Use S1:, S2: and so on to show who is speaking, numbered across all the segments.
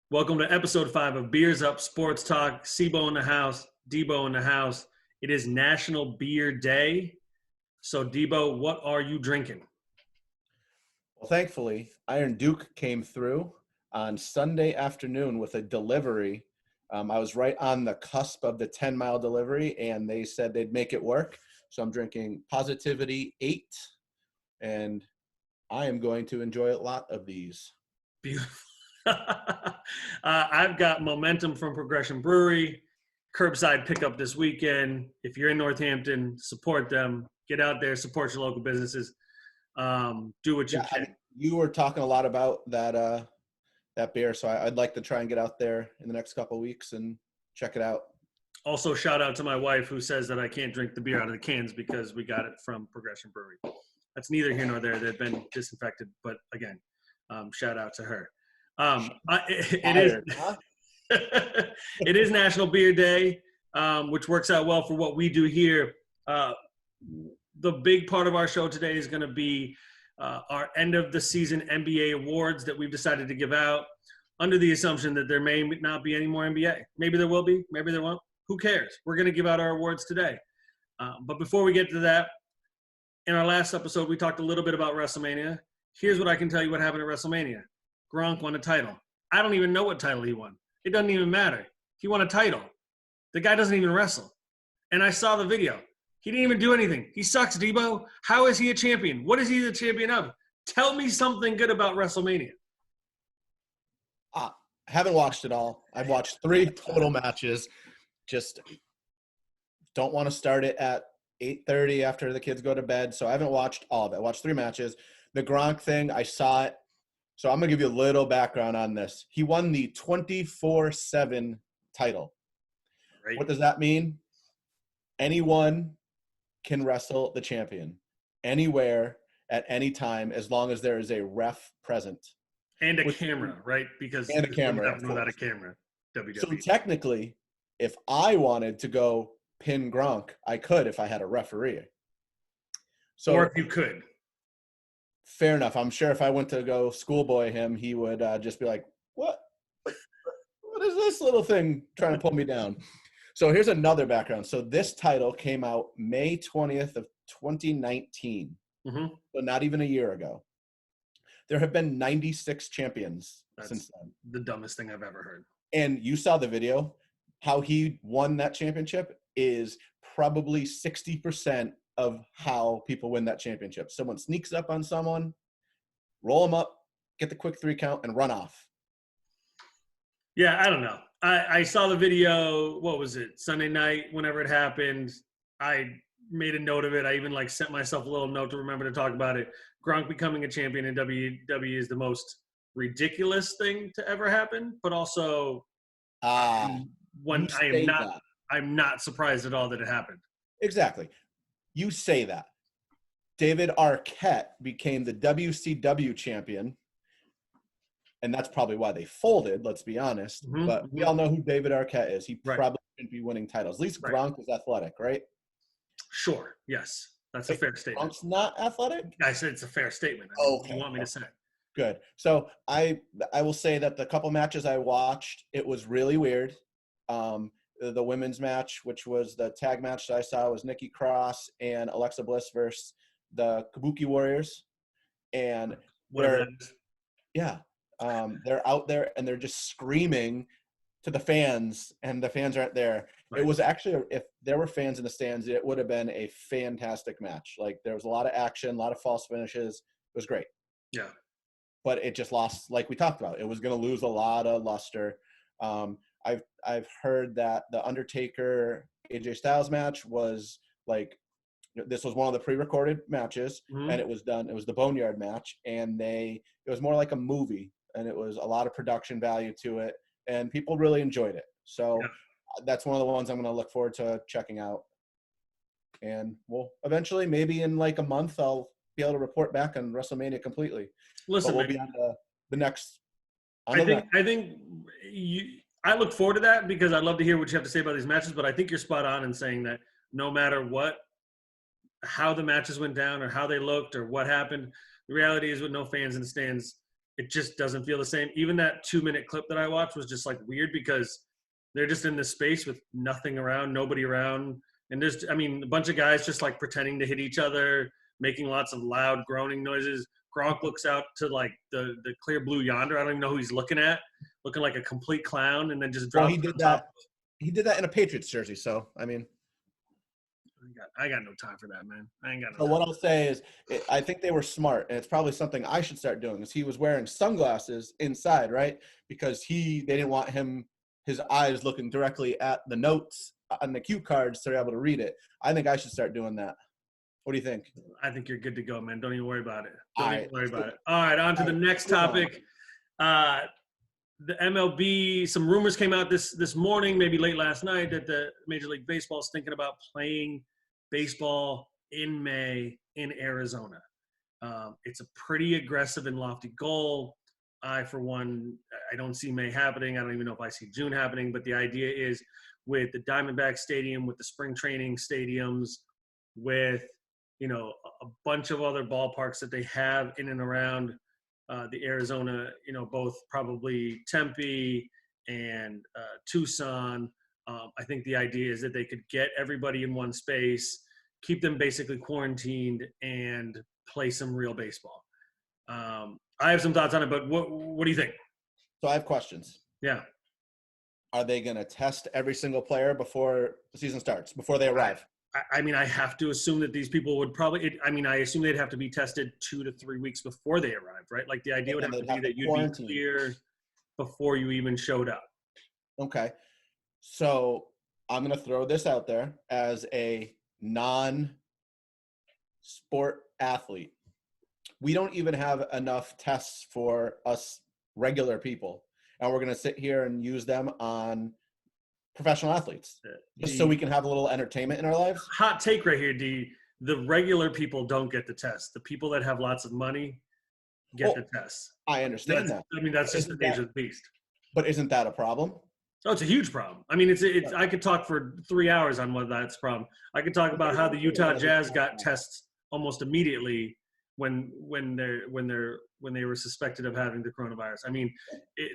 S1: Welcome to episode 5 of Beers Up Sports Talk. Cebo in the house, Debo in the house. It is National Beer Day. So, Debo, what are you drinking?
S2: Well, thankfully, Iron Duke came through on Sunday afternoon with a delivery. I was right on the cusp of the 10-mile delivery, and they said they'd make it work. So I'm drinking Positivity 8, and I am going to enjoy a lot of these.
S1: Beautiful. I've got Momentum from Progression Brewery. Curbside pickup this weekend. If you're in Northampton, support them. Get out there, support your local businesses. Do what you can.
S2: You were talking a lot about that beer, so I'd like to try and get out there in the next couple of weeks and check it out.
S1: Also, shout out to my wife who says that I can't drink the beer out of the cans because we got it from Progression Brewery. That's neither here nor there. They've been disinfected, but again, shout out to her. It is National Beer Day, which works out well for what we do here. The big part of our show today is going to be our end of the season NBA awards that we've decided to give out under the assumption that there may not be any more NBA. Maybe there will be, maybe there won't. Who cares? We're going to give out our awards today. But before we get to that, in our last episode, we talked a little bit about WrestleMania. Here's what I can tell you what happened at WrestleMania. Gronk won a title. I don't even know what title he won. It doesn't even matter. He won a title. The guy doesn't even wrestle. And I saw the video. He didn't even do anything. He sucks, Debo. How is he a champion? What is he the champion of? Tell me something good about WrestleMania.
S2: Haven't watched it all. I've watched 3 total matches. Just don't want to start it at 8:30 after the kids go to bed. So I haven't watched all of it. I watched 3 matches. The Gronk thing, I saw it. So I'm going to give you a little background on this. He won the 24/7 title.
S1: Right.
S2: What does that mean? Anyone can wrestle the champion anywhere at any time as long as there is a ref present.
S1: And a camera, right? Because
S2: and a camera.
S1: Without a camera. WWE.
S2: So technically, if I wanted to go pin Gronk, I could if I had a referee. So,
S1: or if you could.
S2: Fair enough. I'm sure if I went to go schoolboy him, he would just be like, what? What is this little thing trying to pull me down? So here's another background. So this title came out May 20th of 2019.
S1: Mm-hmm.
S2: So not even a year ago. There have been 96 champions
S1: That's
S2: since then.
S1: The dumbest thing I've ever heard.
S2: And you saw the video. How he won that championship is probably 60% of how people win that championship. Someone sneaks up on someone, roll them up, get the quick 3 count, and run off.
S1: Yeah, I don't know. I saw the video, what was it, Sunday night, whenever it happened. I made a note of it. I even sent myself a little note to remember to talk about it. Gronk becoming a champion in WWE is the most ridiculous thing to ever happen, but also I'm not surprised at all that it happened.
S2: Exactly. You say that. David Arquette became the WCW champion, and that's probably why they folded, let's be honest.
S1: Mm-hmm.
S2: But we all know who David Arquette is. He probably shouldn't be winning titles. At least Gronk is athletic, right?
S1: Sure. Yes. That's a fair statement.
S2: Gronk's not athletic?
S1: I said it's a fair statement.
S2: Okay.
S1: You want me to say?
S2: Good. So I will say that the couple matches I watched, it was really weird. The women's match, which was the tag match that I saw, was Nikki Cross and Alexa Bliss versus the Kabuki Warriors. And they're out there and they're just screaming to the fans, and the fans aren't there. Right. It was actually, if there were fans in the stands, it would have been a fantastic match. There was a lot of action, a lot of false finishes. It was great.
S1: Yeah.
S2: But it just lost, like we talked about. It was going to lose a lot of luster. I've heard that the Undertaker AJ Styles match was this was one of the pre-recorded matches, and it was done. It was the Boneyard match, and it was more like a movie, and it was a lot of production value to it, and people really enjoyed it. So that's one of the ones I'm going to look forward to checking out. And we'll eventually, maybe in a month, I'll be able to report back on WrestleMania completely.
S1: Listen,
S2: we'll be on the next.
S1: I look forward to that because I'd love to hear what you have to say about these matches, but I think you're spot on in saying that no matter how the matches went down or how they looked or what happened, the reality is with no fans in the stands, it just doesn't feel the same. Even that 2-minute clip that I watched was just like weird because they're just in this space with nothing around, nobody around. And there's, I mean, a bunch of guys just like pretending to hit each other, making lots of loud groaning noises. Gronk looks out to like the clear blue yonder. I don't even know who he's looking at, looking like a complete clown, and then just drops.
S2: Well, he did that. He did that in a Patriots jersey. So, I mean,
S1: I got no time for that, man. I ain't got no
S2: so
S1: time.
S2: what I'll say is I think they were smart, and it's probably something I should start doing, is he was wearing sunglasses inside, right? Because they didn't want his eyes looking directly at the notes on the cue cards so they're able to read it. I think I should start doing that. What do you think?
S1: I think you're good to go, man. Don't even worry about it.
S2: All
S1: Don't
S2: right.
S1: even worry about it. All right, on to the next topic. The MLB, some rumors came out this morning, maybe late last night, that the Major League Baseball is thinking about playing baseball in May in Arizona. It's a pretty aggressive and lofty goal. I, for one, I don't see May happening. I don't even know if I see June happening, but the idea is with the Diamondback Stadium, with the spring training stadiums, with, you know, a bunch of other ballparks that they have in and around the Arizona, you know, both probably Tempe and Tucson. I think the idea is that they could get everybody in one space, keep them basically quarantined, and play some real baseball. I have some thoughts on it, but what do you think?
S2: So I have questions.
S1: Yeah.
S2: Are they going to test every single player before the season starts, before they arrive?
S1: I mean, I have to assume that these people would probably, I assume they'd have to be tested 2 to 3 weeks before they arrive, right? Like the idea would have to be that you'd be clear before you even showed up.
S2: Okay. So I'm going to throw this out there as a non-sport athlete. We don't even have enough tests for us regular people. And we're going to sit here and use them on professional athletes just so we can have a little entertainment in our lives.
S1: Hot take right here, D. The regular people don't get the test. The people that have lots of money get the test.
S2: I understand that.
S1: I mean, that's just the nature of the beast.
S2: But isn't that a problem?
S1: Oh, it's a huge problem. I mean, it's. I could talk for 3 hours on whether that's a problem. I could talk about how the Utah Jazz got tests almost immediately when they were suspected of having the coronavirus. I mean,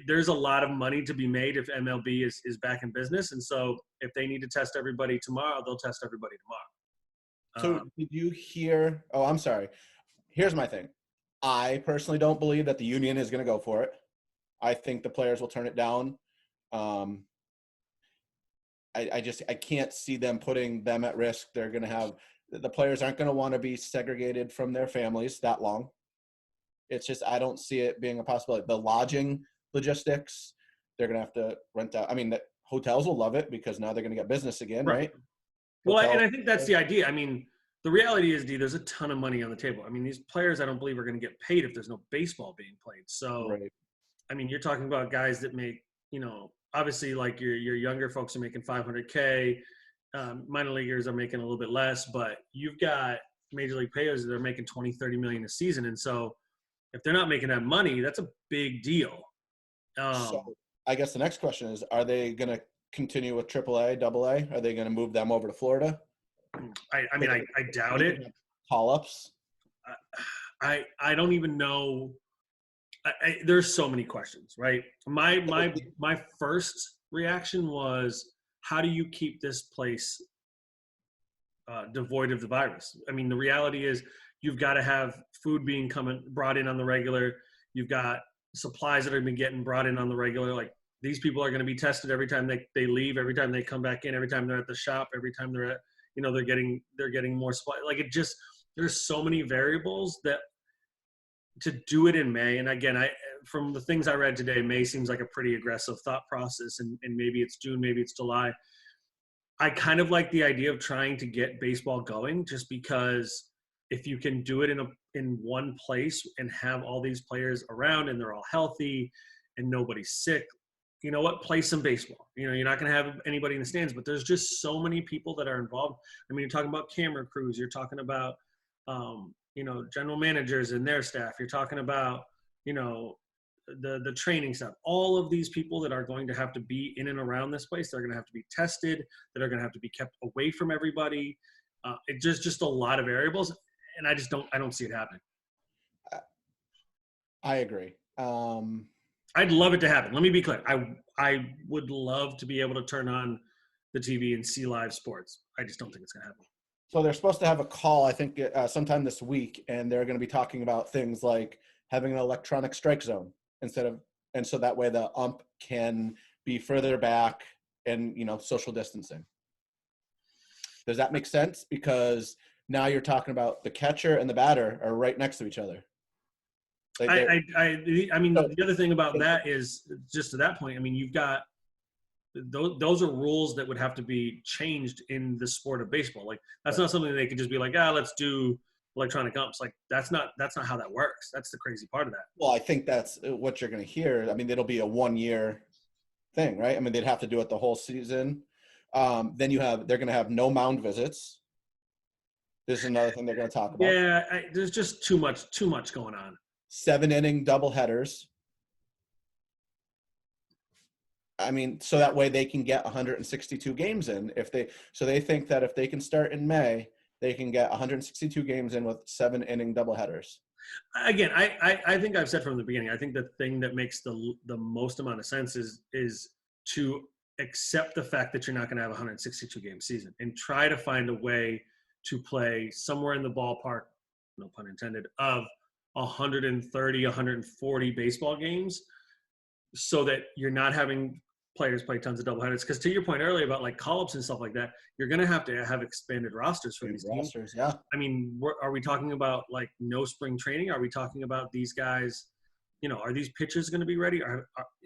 S1: there's a lot of money to be made if MLB is back in business, and so if they need to test everybody tomorrow, they'll test everybody tomorrow.
S2: So did you hear? Oh, I'm sorry. Here's my thing. I personally don't believe that the union is going to go for it. I think the players will turn it down. I can't see them putting them at risk. They're going to have the players aren't going to want to be segregated from their families that long. It's just I don't see it being a possibility. The lodging logistics, they're going to have to rent out. I mean, the hotels will love it because now they're going to get business again, right?
S1: Well, and I think that's the idea. I mean, the reality is, D, there's a ton of money on the table. I mean, these players, I don't believe, are going to get paid if there's no baseball being played. So, I mean, you're talking about guys that make, you know, obviously like your younger folks are making $500K. Minor leaguers are making a little bit less, but you've got major league players that are making 20, 30 million a season. And so if they're not making that money, that's a big deal.
S2: So I guess the next question is, are they going to continue with AAA, AA? Are they going to move them over to Florida?
S1: I mean, I doubt it.
S2: Call-ups?
S1: I don't even know. There's so many questions, right? My first reaction was, how do you keep this place devoid of the virus? I mean, the reality is you've got to have food being brought in on the regular. You've got supplies that are being getting brought in on the regular. Like these people are going to be tested every time they leave, every time they come back in, every time they're at the shop, every time they're at, you know, they're getting more supply. Like it just, there's so many variables that to do it in May. And again, from the things I read today, May seems like a pretty aggressive thought process, and maybe it's June, maybe it's July. I kind of like the idea of trying to get baseball going, just because if you can do it in one place and have all these players around and they're all healthy and nobody's sick, you know what, play some baseball. You know, you're not going to have anybody in the stands, but there's just so many people that are involved. I mean, you're talking about camera crews, you're talking about, you know, general managers and their staff. You're talking about, you know, the training stuff. All of these people that are going to have to be in and around this place, they're going to have to be tested, that are going to have to be kept away from everybody. It's just a lot of variables, and I don't see it happening.
S2: I agree.
S1: I'd love it to happen. Let me be clear. I would love to be able to turn on the TV and see live sports. I just don't think it's going to happen.
S2: So they're supposed to have a call, I think, sometime this week, and they're going to be talking about things like having an electronic strike zone and so that way the ump can be further back and, social distancing. Does that make sense? Because now you're talking about the catcher and the batter are right next to each other.
S1: I mean, the other thing about that is, just to that point, I mean, you've got those are rules that would have to be changed in the sport of baseball. Like, that's not something they could just be like, let's do electronic umps. Like, that's not how that works. That's the crazy part of that.
S2: Well, I think that's what you're going to hear. I mean, it'll be a 1-year thing, right? I mean, they'd have to do it the whole season. Then they're going to have no mound visits. This is another thing they're going to talk about.
S1: Yeah, there's just too much going on.
S2: 7-inning doubleheaders. I mean, so that way they can get 162 games in. They think that if they can start in May, they can get 162 games in with 7-inning doubleheaders.
S1: Again, I think I've said from the beginning, I think the thing that makes the most amount of sense is to accept the fact that you're not going to have a 162 game season and try to find a way to play somewhere in the ballpark, no pun intended, of 130, 140 baseball games, so that you're not having players play tons of doubleheaders. Because to your point earlier about like call-ups and stuff like that, you're going to have expanded rosters for these teams.
S2: Yeah.
S1: I mean, are we talking about like no spring training? Are we talking about these guys? Are these pitchers going to be ready?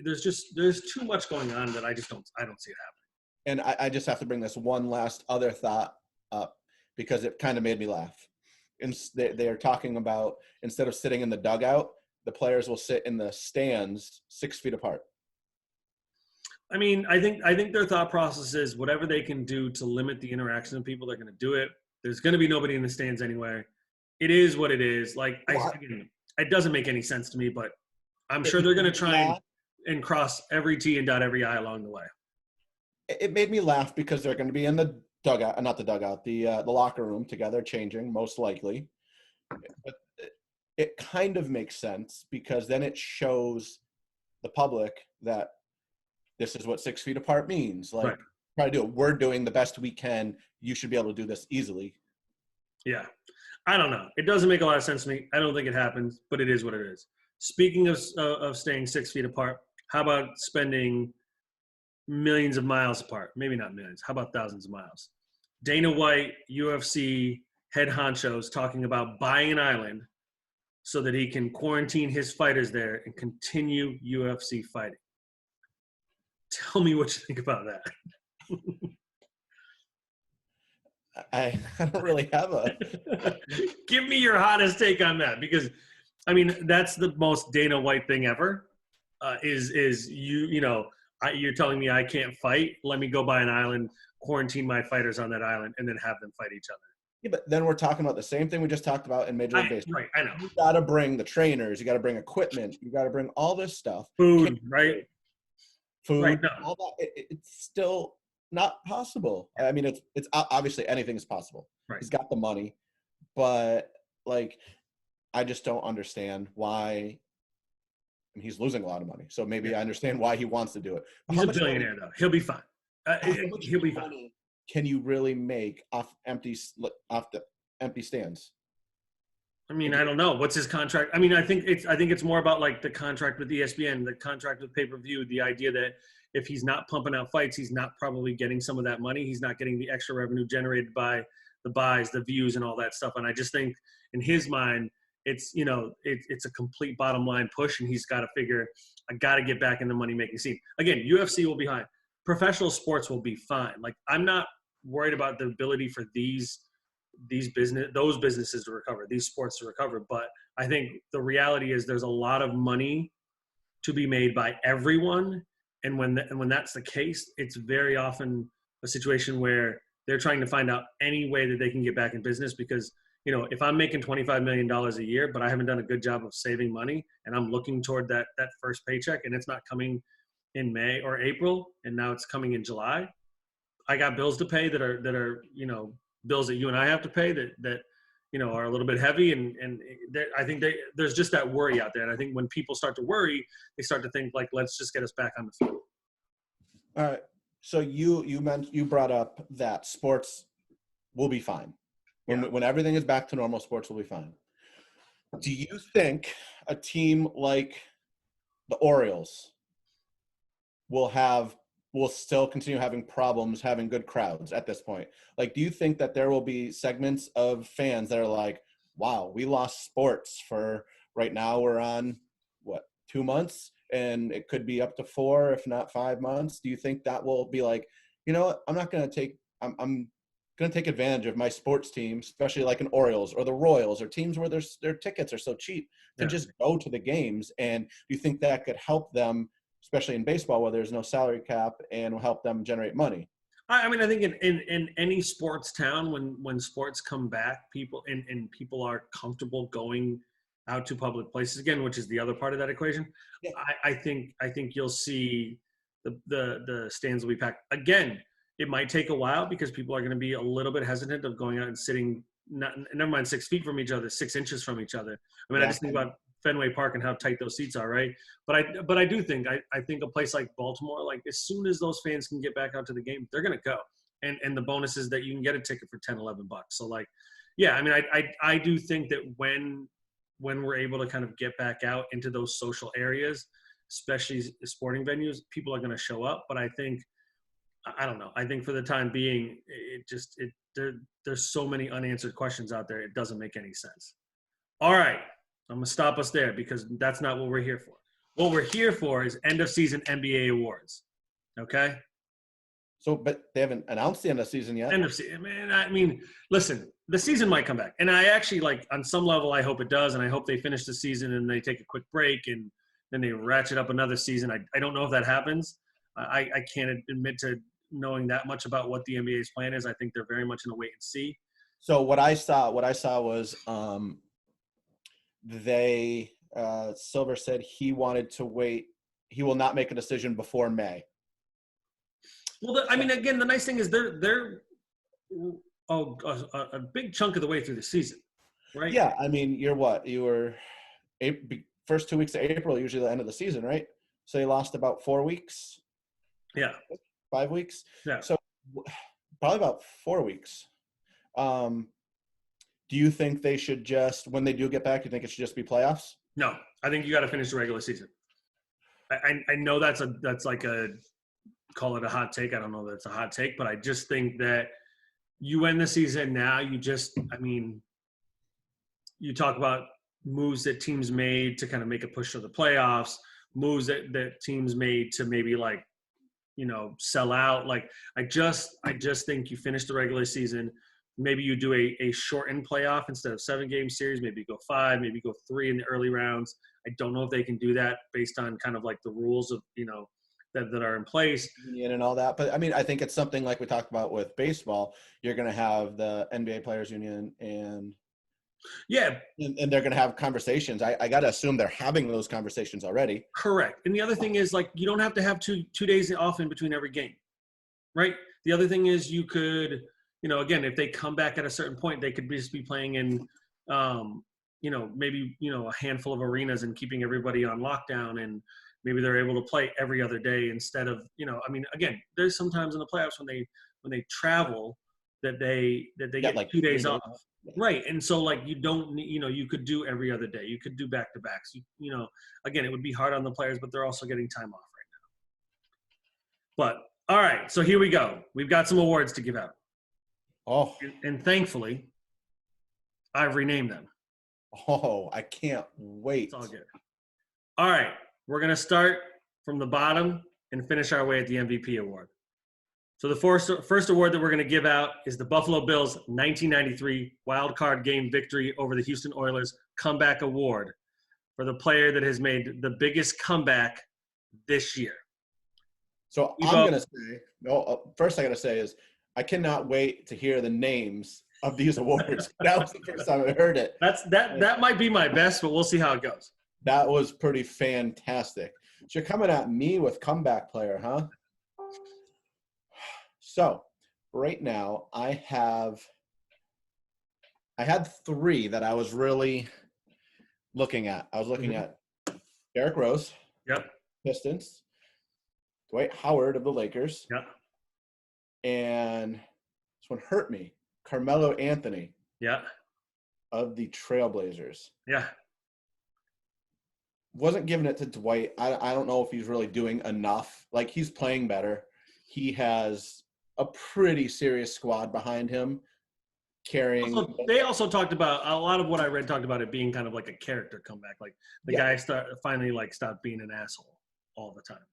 S1: There's too much going on that I don't see it happening.
S2: And I just have to bring this one last other thought up because it kind of made me laugh. They're talking about, instead of sitting in the dugout, the players will sit in the stands 6 feet apart.
S1: I mean, I think their thought process is whatever they can do to limit the interaction of people, they're going to do it. There's going to be nobody in the stands anyway. It is what it is. Like, it doesn't make any sense to me, but I'm sure they're going to try and cross every T and dot every I along the way.
S2: It made me laugh because they're going to be in the dugout, not the dugout, the locker room together, changing, most likely. But it kind of makes sense because then it shows the public that this is what 6 feet apart means. Like,
S1: right.
S2: Try to do it. We're doing the best we can. You should be able to do this easily.
S1: Yeah. I don't know. It doesn't make a lot of sense to me. I don't think it happens, but it is what it is. Speaking of staying 6 feet apart, how about spending millions of miles apart? Maybe not millions. How about thousands of miles? Dana White, UFC head honchos, talking about buying an island so that he can quarantine his fighters there and continue UFC fighting. Tell me what you think about that.
S2: I don't really have a.
S1: Give me your hottest take on that, because, I mean, that's the most Dana White thing ever. You're telling me I can't fight? Let me go buy an island, quarantine my fighters on that island, and then have them fight each other.
S2: Yeah, but then we're talking about the same thing we just talked about in Major League Baseball.
S1: Right, I know.
S2: You got to bring the trainers. You got to bring equipment. You got to bring all this stuff.
S1: Food, right?
S2: Food,
S1: right, no.
S2: all that. It's still not possible. I mean, it's obviously anything is possible.
S1: Right.
S2: He's got the money, but like, I just don't understand why. And he's losing a lot of money, so maybe I understand why he wants to do it.
S1: He's a billionaire, though. He'll be fine. He'll be fine.
S2: Can you really make off the empty stands?
S1: I mean, I don't know. What's his contract? I mean, I think it's more about like the contract with ESPN, the contract with pay-per-view, the idea that if he's not pumping out fights, he's not probably getting some of that money. He's not getting the extra revenue generated by the buys, the views, and all that stuff. And I just think in his mind, it's a complete bottom line push, and he's got to figure, I got to get back in the money-making scene. Again, UFC will be fine. Professional sports will be fine. Like, I'm not worried about the ability for those businesses to recover, these sports to recover. But I think the reality is there's a lot of money to be made by everyone. And when that's the case, it's very often a situation where they're trying to find out any way that they can get back in business, because, if I'm making $25 million a year, but I haven't done a good job of saving money, and I'm looking toward that first paycheck, and it's not coming in May or April, and now it's coming in July, I got bills to pay that are bills that you and I have to pay that are a little bit heavy, and I think there's just that worry out there. And I think when people start to worry, they start to think like, let's just get us back on the field.
S2: All right. So you brought up that sports will be fine. When everything is back to normal, sports will be fine. Do you think a team like the Orioles will still continue having problems having good crowds at this point? Like, do you think that there will be segments of fans that are like, wow, we lost sports for right now we're on 2 months, and it could be up to 4 if not 5 months? Do you think that will be like, you know what, I'm going to take advantage of my sports team, especially like an Orioles or the Royals or teams where their tickets are so cheap, to just go to the games? And do you think that could help them, especially in baseball where there's no salary cap, and will help them generate money?
S1: I mean, I think in any sports town, when sports come back, people are comfortable going out to public places again, which is the other part of that equation. Yeah. I think you'll see the stands will be packed again. It might take a while because people are going to be a little bit hesitant of going out and sitting, never mind 6 feet from each other, 6 inches from each other. I mean, I just think about Fenway Park and how tight those seats are, right? But I do think I think a place like Baltimore, like as soon as those fans can get back out to the game, they're going to go. And the bonus is that you can get a ticket for $10, $11. So like, yeah, I mean, I do think that when we're able to kind of get back out into those social areas, especially sporting venues, people are going to show up. But I don't know. I think for the time being, there's so many unanswered questions out there. It doesn't make any sense. All right. I'm going to stop us there because that's not what we're here for. What we're here for is end of season NBA awards. Okay.
S2: So, but they haven't announced the end of season yet.
S1: End of season, man. I mean, listen, the season might come back. And I actually, like, on some level, I hope it does. And I hope they finish the season and they take a quick break and then they ratchet up another season. I don't know if that happens. I can't admit to knowing that much about what the NBA's plan is. I think they're very much in a wait and see.
S2: So what I saw was Silver said he wanted to wait. He will not make a decision before May.
S1: Well, I mean, again, the nice thing is they're a big chunk of the way through the season, right?
S2: Yeah, I mean, you were first 2 weeks of April, usually the end of the season, right? So you lost about 4 weeks.
S1: Yeah.
S2: 5 weeks.
S1: Yeah.
S2: So probably about 4 weeks. Do you think they should just, when they do get back, you think it should just be playoffs?
S1: No, I think you got to finish the regular season. I know that's like a, call it a hot take. I don't know that it's a hot take, but I just think that you end the season now. You talk about moves that teams made to kind of make a push to the playoffs, moves that teams made to maybe like, sell out. Like I just think you finish the regular season. Maybe you do a shortened playoff instead of 7-game series. Maybe you go 5, maybe you go 3 in the early rounds. I don't know if they can do that based on kind of like the rules of, that are in place.
S2: And all that. But I mean, I think it's something like we talked about with baseball. You're going to have the NBA Players Union and they're going to have conversations. I got to assume they're having those conversations already.
S1: Correct. And the other thing is, like, you don't have to have two days off in between every game, right? The other thing is you could, again, if they come back at a certain point, they could just be playing in, maybe, a handful of arenas and keeping everybody on lockdown, and maybe they're able to play every other day instead of, again, there's sometimes in the playoffs when they travel that they get like 2 days off. Right. And so like, you don't, you could do every other day. You could do back-to-backs. Again, it would be hard on the players, but they're also getting time off right now. But all right, so here we go. We've got some awards to give out.
S2: Oh.
S1: And thankfully, I've renamed them.
S2: Oh, I can't wait.
S1: It's all good. All right, we're going to start from the bottom and finish our way at the MVP award. So the first award that we're going to give out is the Buffalo Bills 1993 Wild Card Game victory over the Houston Oilers Comeback Award for the player that has made the biggest comeback this year.
S2: So I'm going to say, first I got to say is I cannot wait to hear the names of these awards. That was the first time I heard it.
S1: That might be my best, but we'll see how it goes.
S2: That was pretty fantastic. So you're coming at me with comeback player, huh? So right now I have I had 3 that I was really looking at. I was looking at Derrick Rose,
S1: Yep.
S2: Pistons, Dwight Howard of the Lakers,
S1: Yep.
S2: and this one hurt me, Carmelo Anthony
S1: Yeah.
S2: of the Trailblazers.
S1: Yeah.
S2: Wasn't giving it to Dwight. I don't know if he's really doing enough. Like, he's playing better. He has a pretty serious squad behind him carrying.
S1: They also talked about, a lot of what I read talked about it being kind of like a character comeback. Like the guy finally like stopped being an asshole all the time.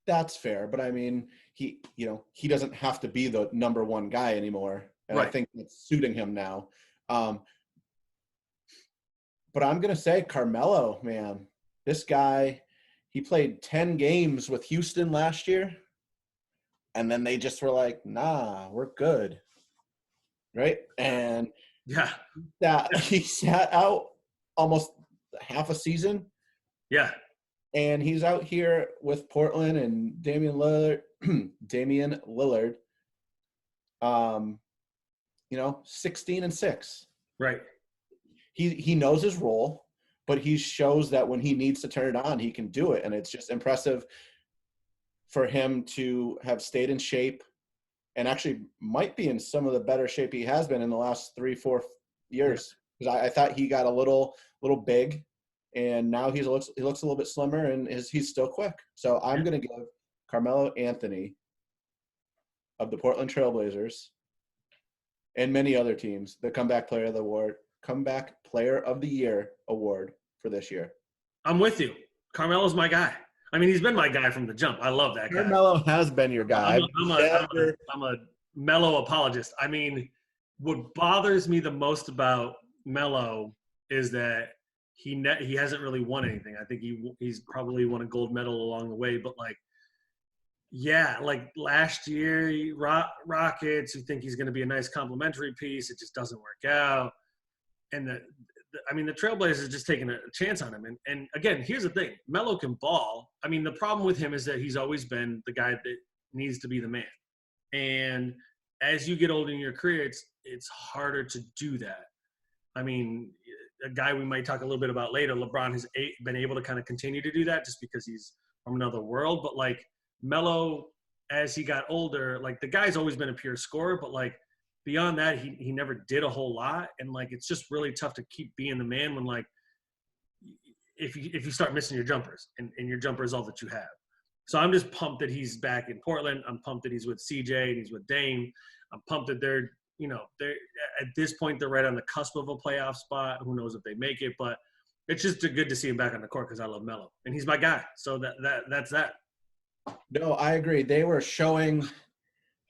S2: That's fair. But I mean, he doesn't have to be the number one guy anymore. And
S1: Right.
S2: I think it's suiting him now. But I'm going to say Carmelo, man. This guy, he played 10 games with Houston last year, and then they just were like, nah, we're good. Right? And he sat out almost half a season.
S1: Yeah.
S2: And he's out here with Portland and Damian Lillard. 16-6.
S1: Right.
S2: He knows his role, but he shows that when he needs to turn it on, he can do it. And it's just impressive for him to have stayed in shape and actually might be in some of the better shape he has been in the last 3-4 years. Because I thought he got a little big, and now he looks a little bit slimmer, and he's still quick. So I'm going to give Carmelo Anthony of the Portland Trailblazers and many other teams the Comeback Player of the Year award for this year.
S1: I'm with you. Carmelo's my guy. I mean, he's been my guy from the jump. I love that guy.
S2: Carmelo has been your guy.
S1: I'm a Melo apologist. I mean, what bothers me the most about Melo is that he hasn't really won anything. I think he's probably won a gold medal along the way, but like last year, Rockets, who think he's going to be a nice complimentary piece, it just doesn't work out. And the Trailblazers just taking a chance on him. And again, here's the thing. Melo can ball. I mean, the problem with him is that he's always been the guy that needs to be the man. And as you get older in your career, it's harder to do that. I mean, a guy we might talk a little bit about later, LeBron has been able to kind of continue to do that just because he's from another world. But like Melo, as he got older, like the guy's always been a pure scorer, but like beyond that, he never did a whole lot. And like, it's just really tough to keep being the man when like, if you start missing your jumpers and your jumper is all that you have. So I'm just pumped that he's back in Portland. I'm pumped that he's with CJ and he's with Dame. I'm pumped that they're at this point, they're right on the cusp of a playoff spot. Who knows if they make it, but it's just good to see him back on the court because I love Melo and he's my guy. So that's that.
S2: No, I agree. They were showing,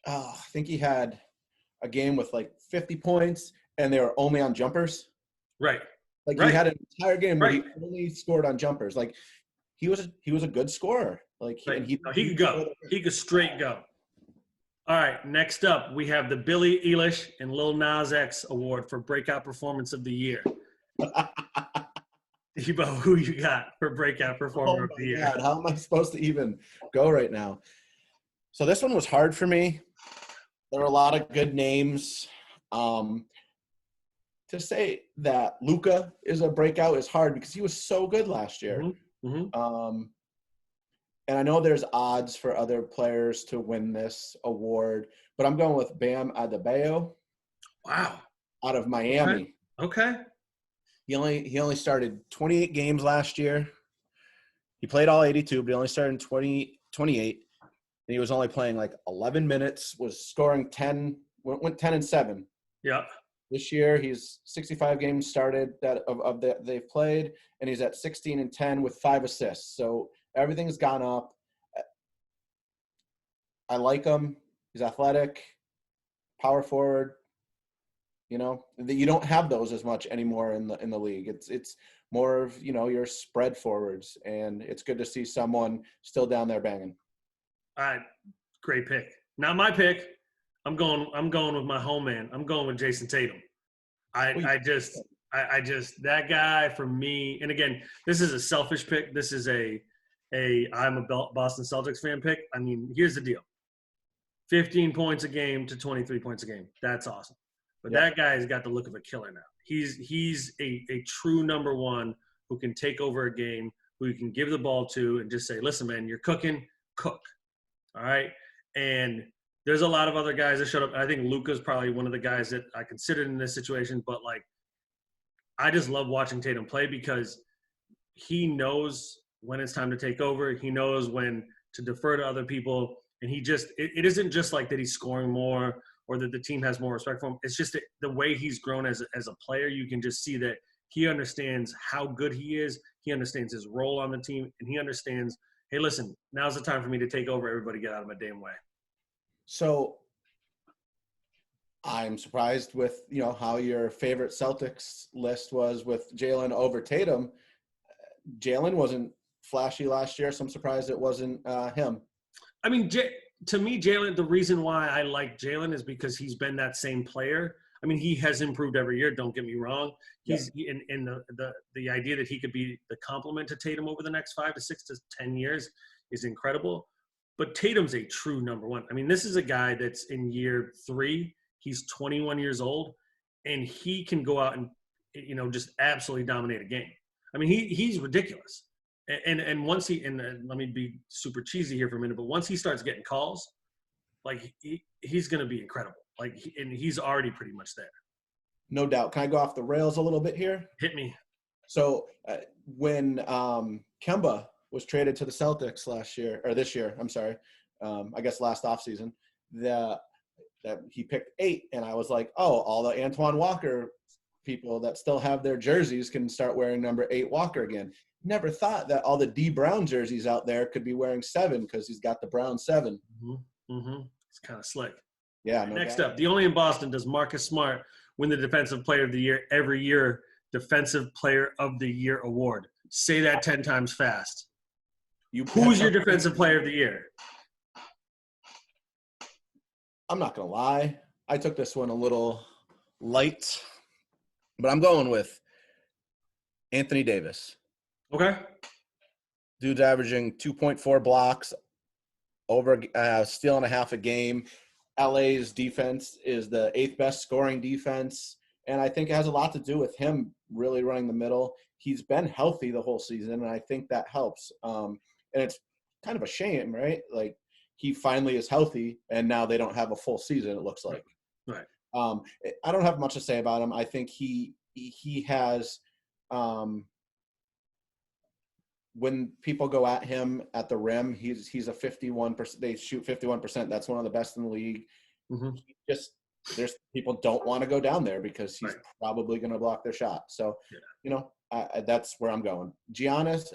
S2: I think he had a game with like 50 points and they were only on jumpers.
S1: Right.
S2: Like he had an entire game where he only scored on jumpers. Like he was a good scorer. Like
S1: he could go. He could straight go. All right, next up, we have the Billie Eilish and Lil Nas X Award for Breakout Performance of the Year. Debo, who you got for Breakout Performer of the Year?
S2: God, how am I supposed to even go right now? So this one was hard for me. There were a lot of good names. To say that Luka is a breakout is hard because he was so good last year. Mm-hmm. And I know there's odds for other players to win this award, but I'm going with Bam Adebayo.
S1: Wow.
S2: Out of Miami.
S1: Okay.
S2: He only started 28 games last year. He played all 82, but he only started in 28. And he was only playing like 11 minutes, was scoring 10, went 10-7.
S1: Yeah.
S2: This year, he's 65 games started that they've played, and he's at 16-10 with 5 assists. So everything's gone up. I like him. He's athletic, power forward. You know, you don't have those as much anymore in the league. It's more of, your spread forwards, and it's good to see someone still down there banging.
S1: All right, great pick. Not my pick. I'm going with my home man. I'm going with Jason Tatum. I just that guy for me. And again, this is a selfish pick. This is I'm a Boston Celtics fan pick. I mean, here's the deal: 15 points a game to 23 points a game. That's awesome. But that guy's got the look of a killer now. He's a true number one who can take over a game, who you can give the ball to and just say, listen, man, you're cooking, cook. All right. And there's a lot of other guys that showed up. I think Luka's probably one of the guys that I considered in this situation, but like, I just love watching Tatum play because he knows when it's time to take over. He knows when to defer to other people. And it isn't just like that he's scoring more or that the team has more respect for him. It's just the way he's grown as a player. You can just see that he understands how good he is. He understands his role on the team, and he understands, hey, listen, now's the time for me to take over. Everybody get out of my damn way.
S2: So I'm surprised with, how your favorite Celtics list was with Jalen over Tatum. Jalen wasn't flashy last year, so I'm surprised it wasn't him.
S1: I mean, to me, Jalen, the reason why I like Jalen is because he's been that same player. I mean, he has improved every year. Don't get me wrong. He's in the idea that he could be the complement to Tatum over the next 5 to 6 to 10 years is incredible. But Tatum's a true number one. I mean, this is a guy that's in year 3. He's 21 years old, and he can go out and, just absolutely dominate a game. I mean, he's ridiculous. And once let me be super cheesy here for a minute, but once he starts getting calls, like he's going to be incredible. Like, and he's already pretty much there.
S2: No doubt. Can I go off the rails a little bit here?
S1: Hit me.
S2: So when Kemba was traded to the Celtics this year, I'm sorry, I guess last offseason, that he picked 8, and I was like, oh, all the Antoine Walker people that still have their jerseys can start wearing number 8 Walker again. Never thought that all the D Brown jerseys out there could be wearing 7 because he's got the Brown 7.
S1: Mm-hmm. Mm-hmm. It's kind of slick.
S2: Yeah.
S1: Next up, the only in Boston does Marcus Smart win the Defensive Player of the Year every year, Defensive Player of the Year award. Say that 10 times fast. Who's your Defensive Player of the Year?
S2: I'm not going to lie. I took this one a little light, but I'm going with Anthony Davis.
S1: Okay.
S2: Dude's averaging 2.4 blocks, over steal and a half a game. LA's defense is the 8th best scoring defense, and I think it has a lot to do with him really running the middle. He's been healthy the whole season, and I think that helps. And it's kind of a shame, right? Like, he finally is healthy, and now they don't have a full season, it looks like.
S1: Right.
S2: I don't have much to say about him. I think he has when people go at him at the rim, he's a 51%. They shoot 51%. That's one of the best in the league.
S1: Mm-hmm.
S2: There's people don't want to go down there because he's probably going to block their shot. So, that's where I'm going. Giannis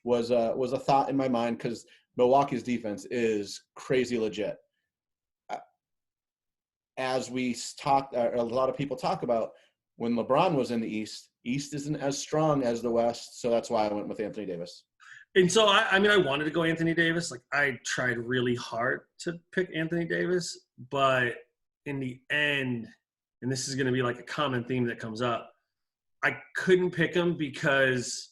S2: was a thought in my mind because Milwaukee's defense is crazy legit. As we talked, a lot of people talk about, when LeBron was in the East isn't as strong as the West, so that's why I went with Anthony Davis.
S1: And so, I wanted to go Anthony Davis. Like, I tried really hard to pick Anthony Davis, but in the end, and this is going to be like a common theme that comes up, I couldn't pick him because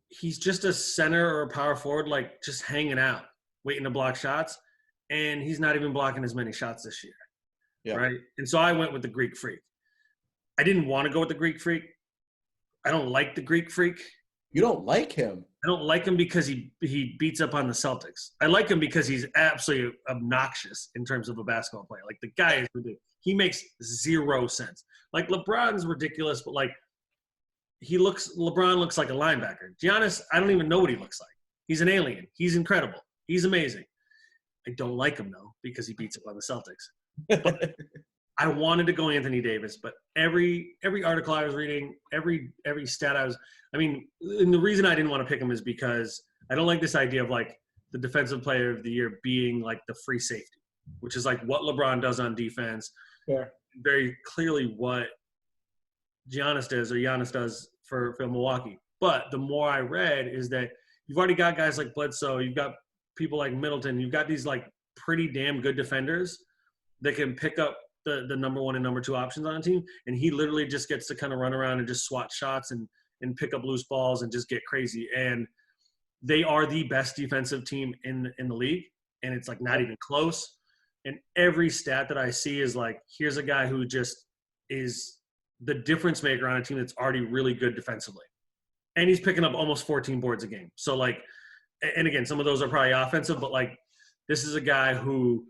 S1: he's just a center or a power forward, like just hanging out, waiting to block shots, and he's not even blocking as many shots this year. Yeah. Right? And so I went with the Greek Freak. I didn't want to go with the Greek Freak. I don't like the Greek Freak.
S2: You don't like him?
S1: I don't like him because he beats up on the Celtics. I like him because he's absolutely obnoxious in terms of a basketball player. Like, the guy is ridiculous. He makes zero sense. Like, LeBron's ridiculous, but like LeBron looks like a linebacker. Giannis, I don't even know what he looks like. He's an alien. He's incredible. He's amazing. I don't like him though because he beats up on the Celtics. But I wanted to go Anthony Davis, but every article I was reading, every stat and the reason I didn't want to pick him is because I don't like this idea of like the Defensive Player of the Year being like the free safety, which is like what LeBron does on defense. Yeah. Very clearly what Giannis does for Milwaukee. But the more I read is that you've already got guys like Bledsoe, you've got people like Middleton, you've got these like pretty damn good defenders that can pick up the number 1 and number 2 options on a team, and he literally just gets to kind of run around and just swat shots and pick up loose balls and just get crazy. And they are the best defensive team in the league, and it's like not even close. And every stat that I see is like, here's a guy who just is the difference maker on a team that's already really good defensively. And he's picking up almost 14 boards a game. So, like, and again, some of those are probably offensive, but, like, this is a guy who,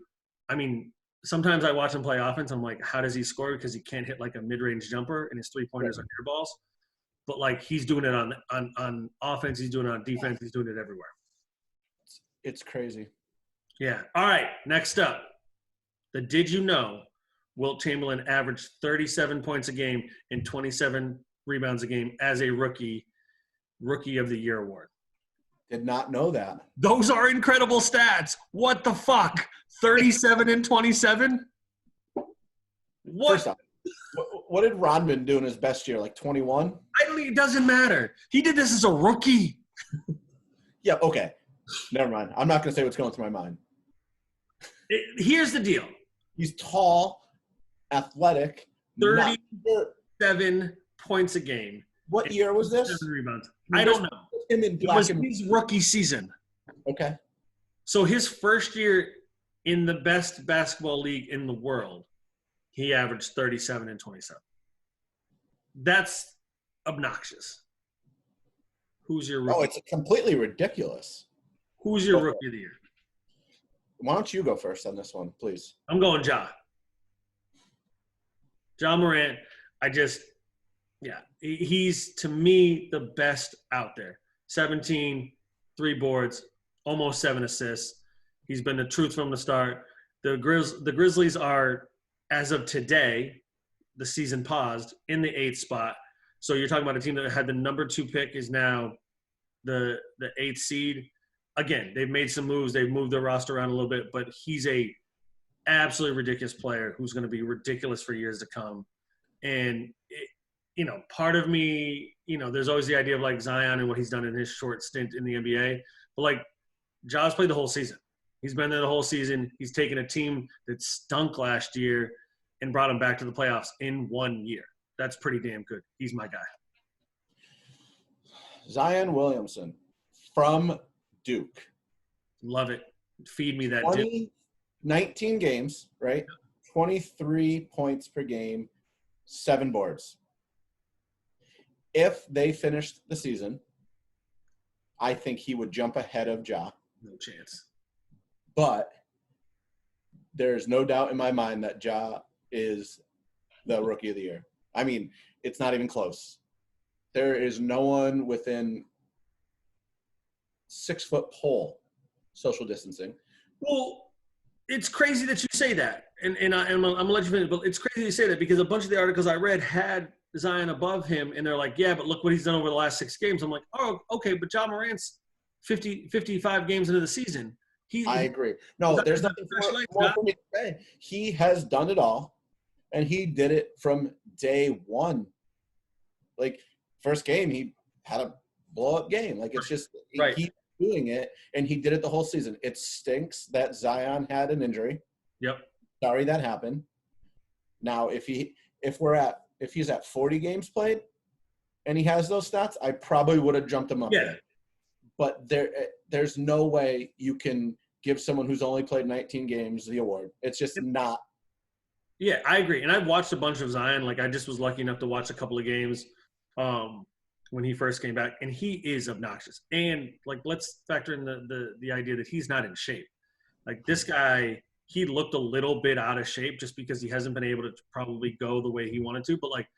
S1: I mean, sometimes I watch him play offense. I'm like, how does he score? Because he can't hit, like, a mid-range jumper, and his three-pointers are air balls. But, like, he's doing it on offense. He's doing it on defense. He's doing it everywhere.
S2: It's crazy.
S1: Yeah. All right, next up. Did you know Wilt Chamberlain averaged 37 points a game and 27 rebounds a game as a Rookie of the Year award?
S2: Did not know that.
S1: Those are incredible stats. What the fuck? 37 and 27? What?
S2: First off, what did Rodman do in his best year? Like 21?
S1: It doesn't matter. He did this as a rookie.
S2: Yeah, okay. Never mind. I'm not going to say what's going through my mind.
S1: Here's the deal.
S2: He's tall, athletic.
S1: 37 points a game.
S2: What year was this?
S1: 7 rebounds. I don't know. It was his rookie season.
S2: Okay.
S1: So his first year in the best basketball league in the world, he averaged 37 and 27. That's obnoxious. Who's your rookie?
S2: Oh, it's completely ridiculous.
S1: Who's your rookie of the year?
S2: Why don't you go first on this one, please?
S1: I'm going Ja Morant. He's, to me, the best out there. 17, 3 boards, almost 7 assists. He's been the truth from the start. The Grizzlies are, as of today, the season paused, in the 8th spot. So you're talking about a team that had the number 2 pick is now the 8th seed. Again, they've made some moves. They've moved their roster around a little bit, but he's a absolutely ridiculous player who's going to be ridiculous for years to come. And, part of me, there's always the idea of, like, Zion and what he's done in his short stint in the NBA. But, like, Ja's played the whole season. He's been there the whole season. He's taken a team that stunk last year and brought them back to the playoffs in 1 year. That's pretty damn good. He's my guy.
S2: Zion Williamson from Duke.
S1: Love it. Feed me that Duke.
S2: 19 games, right? 23 points per game, 7 boards. If they finished the season, I think he would jump ahead of Ja.
S1: No chance.
S2: But there's no doubt in my mind that Ja is the Rookie of the Year. I mean, it's not even close. There is no one within 6-foot pole, social distancing.
S1: Well, it's crazy that you say that. And I'm going to let you finish, but it's crazy you say that because a bunch of the articles I read had Zion above him, and they're like, yeah, but look what he's done over the last 6 games. I'm like, oh, okay, but Ja Morant's 55 games into the season.
S2: I agree. No, there's nothing more for me to say. He has done it all, and he did it from day one. Like, first game, he had a blow-up game. Like, it's just he's doing it, and he did it the whole season. It stinks that Zion had an injury.
S1: Yep.
S2: Sorry that happened. Now, if he's at 40 games played and he has those stats, I probably would have jumped him up there. But there's no way you can give someone who's only played 19 games the award. It's just not.
S1: Yeah, I agree. And I've watched a bunch of Zion. Like, I just was lucky enough to watch a couple of games when he first came back, and he is obnoxious. And, like, let's factor in the idea that he's not in shape. Like, this guy, he looked a little bit out of shape just because he hasn't been able to probably go the way he wanted to. But, like,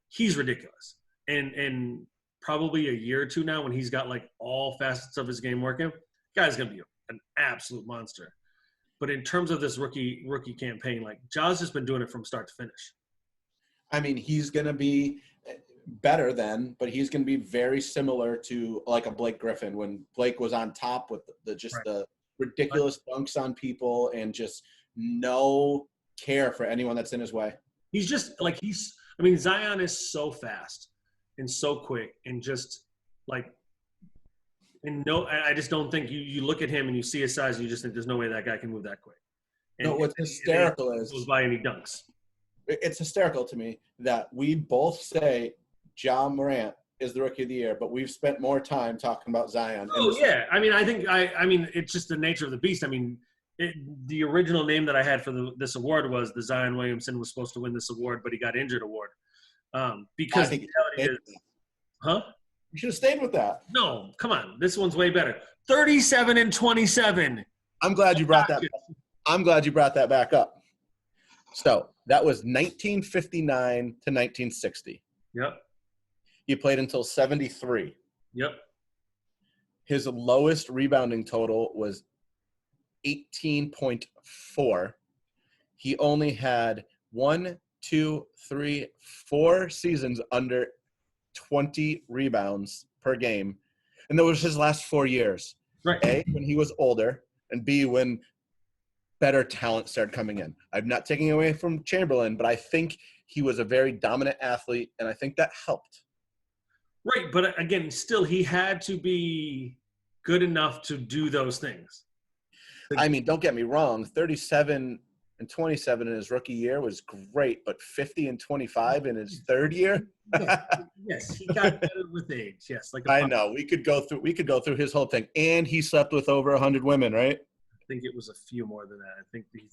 S1: he's ridiculous. And probably a year or two now when he's got, like, all facets of his game working, guy's going to be an absolute monster. But in terms of this rookie campaign, like, Ja's just been doing it from start to finish.
S2: I mean, he's going to be better then, but he's going to be very similar to, like, a Blake Griffin when Blake was on top with the ridiculous dunks on people and just no care for anyone that's in his way.
S1: He's just like Zion is so fast and so quick and just like, and no, I just don't think you look at him and you see his size and you just think there's no way that guy can move that quick. And
S2: no, what's hysterical is
S1: goes by any dunks.
S2: It's hysterical to me that we both say Ja Morant is the Rookie of the Year, but we've spent more time talking about Zion.
S1: Oh yeah, I mean, I think I mean it's just the nature of the beast. I mean, the original name that I had for this award was the Zion Williamson was supposed to win this award, but he got injured award. Because the reality is, huh?
S2: You should have stayed with that.
S1: No, come on. This one's way better. 37-27.
S2: I'm glad you brought that. I'm glad you brought that back up. So that was 1959 to 1960.
S1: Yep.
S2: He played until 73.
S1: Yep.
S2: His lowest rebounding total was 18.4. He only had 1, 2, 3, 4 seasons under 20 rebounds per game. And that was his last 4 years.
S1: Right.
S2: A, when he was older, and B, when better talent started coming in. I'm not taking away from Chamberlain, but I think he was a very dominant athlete, and I think that helped.
S1: Right, but again, still, he had to be good enough to do those things.
S2: I mean, don't get me wrong, 37 and 27 in his rookie year was great, but 50 and 25 in his third year?
S1: Yes, he got better with age. Yes, like
S2: I know. We could go through his whole thing, and he slept with over 100 women, right?
S1: I think it was a few more than that. I think he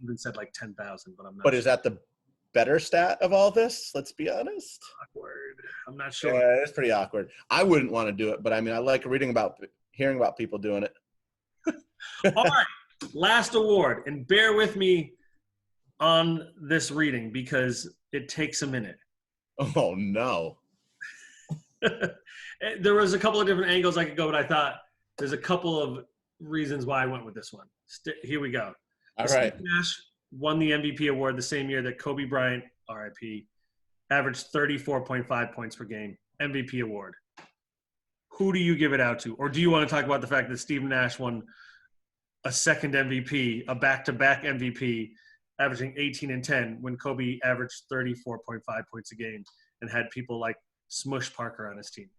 S1: even said like 10,000, but I'm not.
S2: But sure. Is that the better stat of all this? Let's be honest.
S1: Awkward. I'm not sure.
S2: Yeah, it's pretty awkward. I wouldn't want to do it, but I mean, I like hearing about people doing it.
S1: All right, last award, and bear with me on this reading because it takes a minute.
S2: Oh no.
S1: There was a couple of different angles I could go, but I thought there's a couple of reasons why I went with this one. Here we go.
S2: All right.
S1: Steve Nash won the MVP award the same year that Kobe Bryant, RIP, averaged 34.5 points per game. MVP award. Who do you give it out to? Or do you want to talk about the fact that Steve Nash won a second MVP, a back-to-back MVP, averaging 18 and 10 when Kobe averaged 34.5 points a game and had people like Smush Parker on his team?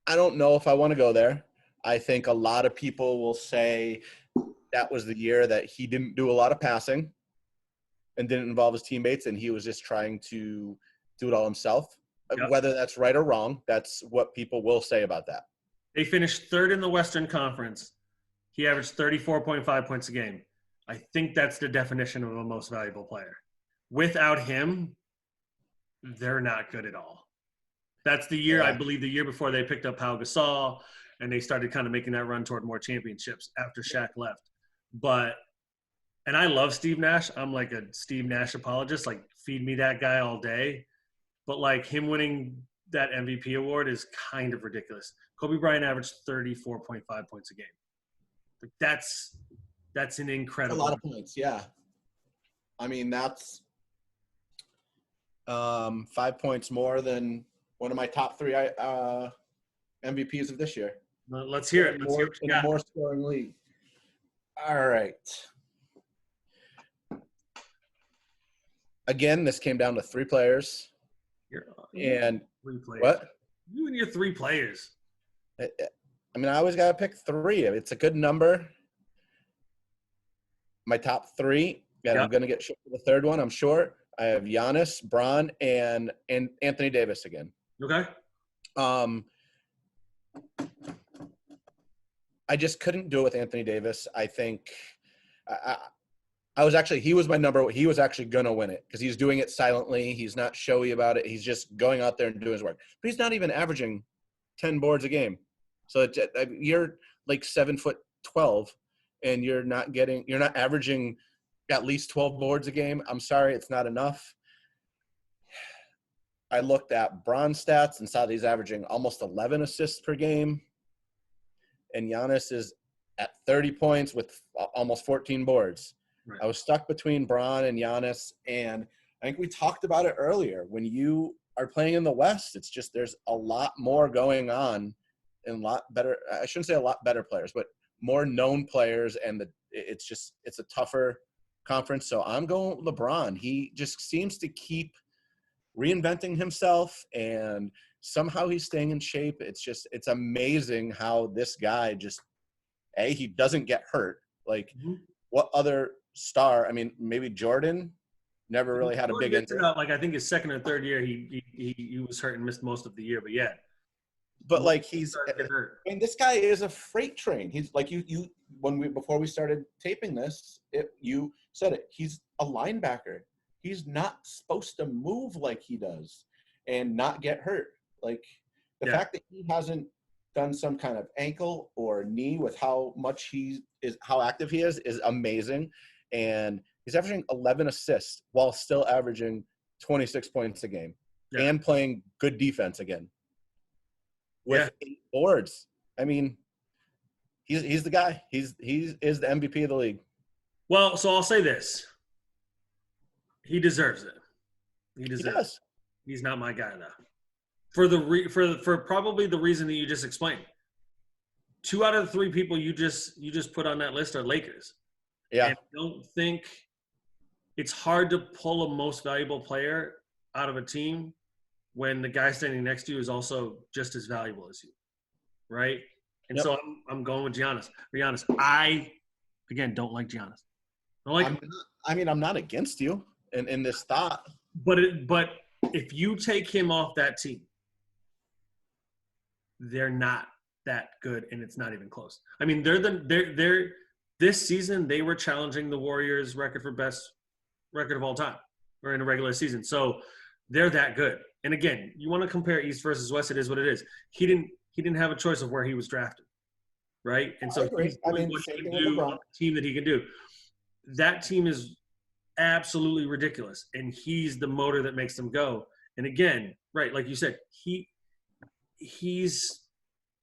S2: I don't know if I want to go there. I think a lot of people will say that was the year that he didn't do a lot of passing and didn't involve his teammates, and he was just trying to do it all himself. Yep. Whether that's right or wrong, that's what people will say about that.
S1: They finished third in the Western Conference. He averaged 34.5 points a game. I think that's the definition of a most valuable player. Without him, they're not good at all. That's the year, I believe, the year before they picked up Pau Gasol, and they started kind of making that run toward more championships after Shaq left. And I love Steve Nash. I'm like a Steve Nash apologist. Like, feed me that guy all day. But, like, him winning that MVP award is kind of ridiculous. Kobe Bryant averaged 34.5 points a game. Like, that's an incredible.
S2: A lot of points, yeah. I mean, that's 5 points more than one of my top 3 MVPs of this year.
S1: Well, let's hear it. Let's hear what you got.
S2: In a more scoring league. All right. Again, this came down to 3 players. And
S1: 3 players.
S2: What?
S1: You and your 3 players.
S2: I mean, I always got to pick 3. It's a good number. My top 3, and I'm going to get shit for the third one, I'm sure. I have Giannis, Bron, and Anthony Davis again.
S1: Okay.
S2: I just couldn't do it with Anthony Davis. I think he was my number. He was actually going to win it because he's doing it silently. He's not showy about it. He's just going out there and doing his work. But he's not even averaging 10 boards a game. So you're like 7'12", and you're not averaging at least 12 boards a game. I'm sorry, it's not enough. I looked at Bron's stats and saw that he's averaging almost 11 assists per game. And Giannis is at 30 points with almost 14 boards. Right. I was stuck between Bron and Giannis, and I think we talked about it earlier. When you are playing in the West, it's just there's a lot more going on and a lot better – I shouldn't say a lot better players, but more known players, and it's a tougher conference. So I'm going with LeBron. He just seems to keep reinventing himself, and somehow he's staying in shape. It's amazing how this guy just he doesn't get hurt. Like what other star? I mean, maybe Jordan never really had a big injury.
S1: Like I think his second or third year, he was hurt and missed most of the year. But yeah,
S2: But like
S1: Started to get hurt.
S2: I mean, this guy is a freight train. He's like before we started taping this, you said it. He's a linebacker. He's not supposed to move like he does and not get hurt. Like the fact that he hasn't done some kind of ankle or knee with how active he is amazing. And he's averaging 11 assists while still averaging 26 points a game and playing good defense again. With 8 boards. I mean, he's the guy. He is the MVP of the league.
S1: Well, so I'll say this. He deserves it. He deserves it. He's not my guy though. For probably the reason that you just explained. 2 out of the 3 people you just put on that list are Lakers.
S2: Yeah.
S1: And I don't think it's hard to pull a most valuable player out of a team when the guy standing next to you is also just as valuable as you, right? And so I'm going with Giannis. I, again, don't like Giannis.
S2: I'm not against you in this thought.
S1: But if you take him off that team, they're not that good, and it's not even close. I mean, they're this season they were challenging the Warriors' record for best record of all time, or in a regular season. So they're that good. And again, you want to compare East versus West, it is what it is. He didn't have a choice of where he was drafted, right? And so he's doing what he can do on the team that he can do. That team is absolutely ridiculous, and he's the motor that makes them go. And again, right, like you said, he's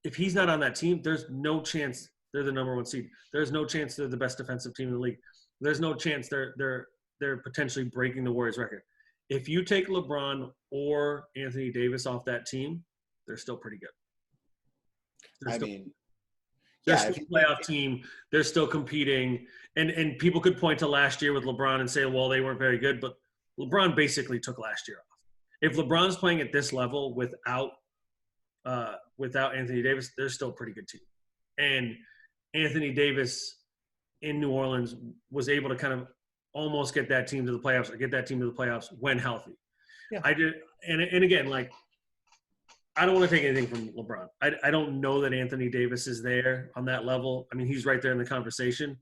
S1: if he's not on that team, there's no chance they're the number 1 seed. There's no chance they're the best defensive team in the league. There's no chance they're potentially breaking the Warriors record. If you take LeBron or Anthony Davis off that team, they're still pretty good. They're still a playoff team. They're still competing. And people could point to last year with LeBron and say, well, they weren't very good. But LeBron basically took last year off. If LeBron's playing at this level without Anthony Davis, they're still a pretty good team. And Anthony Davis in New Orleans was able to kind of almost get that team to the playoffs when healthy. Yeah. I did. And again, like, I don't want to take anything from LeBron. I don't know that Anthony Davis is there on that level. I mean, he's right there in the conversation.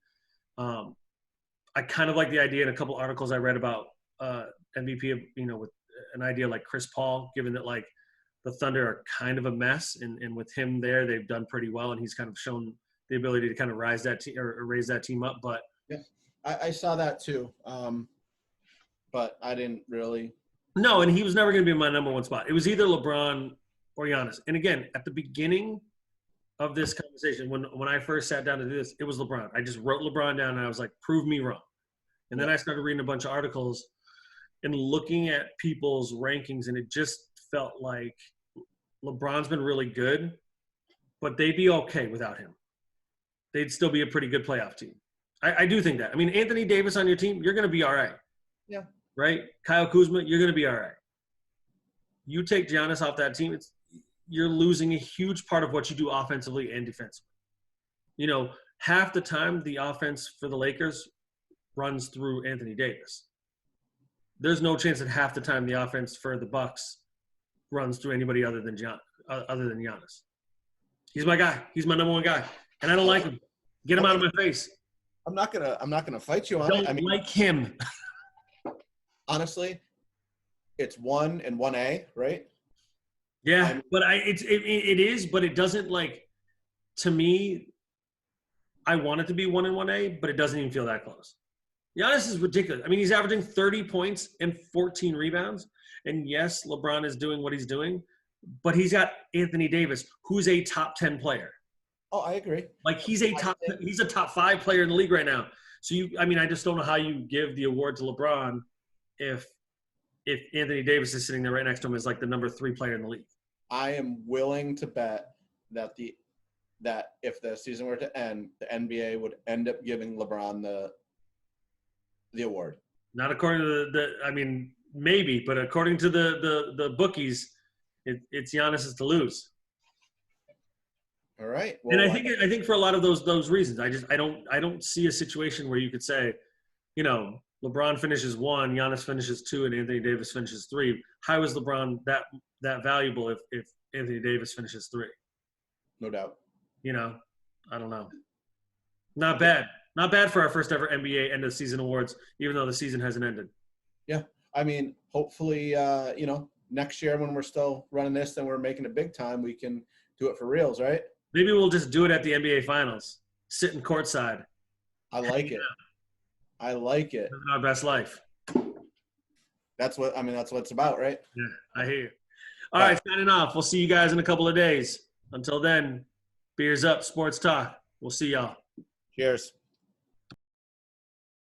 S1: I kind of like the idea in a couple articles I read about MVP, with an idea like Chris Paul, given that like the Thunder are kind of a mess, and with him there, they've done pretty well, and he's kind of shown the ability to kind of raise that team up. But
S2: yeah, I saw that too, but I didn't really.
S1: No, and he was never going to be my number 1 spot. It was either LeBron or Giannis. And again, at the beginning of this conversation, when I first sat down to do this, it was LeBron. I just wrote LeBron down, and I was like, prove me wrong. And then I started reading a bunch of articles and looking at people's rankings, and it just felt like LeBron's been really good, but they'd be okay without him. They'd still be a pretty good playoff team. I do think that. I mean, Anthony Davis on your team, you're going to be all right.
S2: Yeah.
S1: Right? Kyle Kuzma, you're going to be all right. You take Giannis off that team, you're losing a huge part of what you do offensively and defensively. Half the time the offense for the Lakers runs through Anthony Davis. There's no chance that half the time the offense for the Bucks runs through anybody other than Giannis. He's my guy. He's my number 1 guy, and I don't like him. Get him out of my face.
S2: I'm not gonna fight you on it.
S1: I mean, like him.
S2: Honestly, it's 1 and 1A, right?
S1: Yeah, but it is, but it doesn't, like, to me, I want it to be 1 and 1A, but it doesn't even feel that close. Giannis is ridiculous. I mean, he's averaging 30 points and 14 rebounds. And yes, LeBron is doing what he's doing, but he's got Anthony Davis, who's a top 10 player.
S2: Oh, I agree.
S1: Like, he's a top 5 player in the league right now. So I just don't know how you give the award to LeBron if Anthony Davis is sitting there right next to him as like the number 3 player in the league.
S2: I am willing to bet that if the season were to end, the NBA would end up giving LeBron the award.
S1: Not according to maybe, but according to the bookies, it's Giannis's to lose.
S2: All right.
S1: Well, and I think for a lot of those reasons, I don't see a situation where you could say, LeBron finishes 1, Giannis finishes 2, and Anthony Davis finishes 3. How is LeBron that valuable if Anthony Davis finishes 3.
S2: No doubt.
S1: You know, I don't know. Not bad. Not bad for our first ever NBA end of the season awards, even though the season hasn't ended.
S2: Yeah. I mean, hopefully, next year when we're still running this and we're making it big time, we can do it for reals, right?
S1: Maybe we'll just do it at the NBA Finals, sitting courtside.
S2: I like it. I like it.
S1: Living our best life.
S2: That's what it's about, right?
S1: Yeah, I hear you. All right, signing off. We'll see you guys in a couple of days. Until then, beers up, sports talk. We'll see y'all.
S2: Cheers.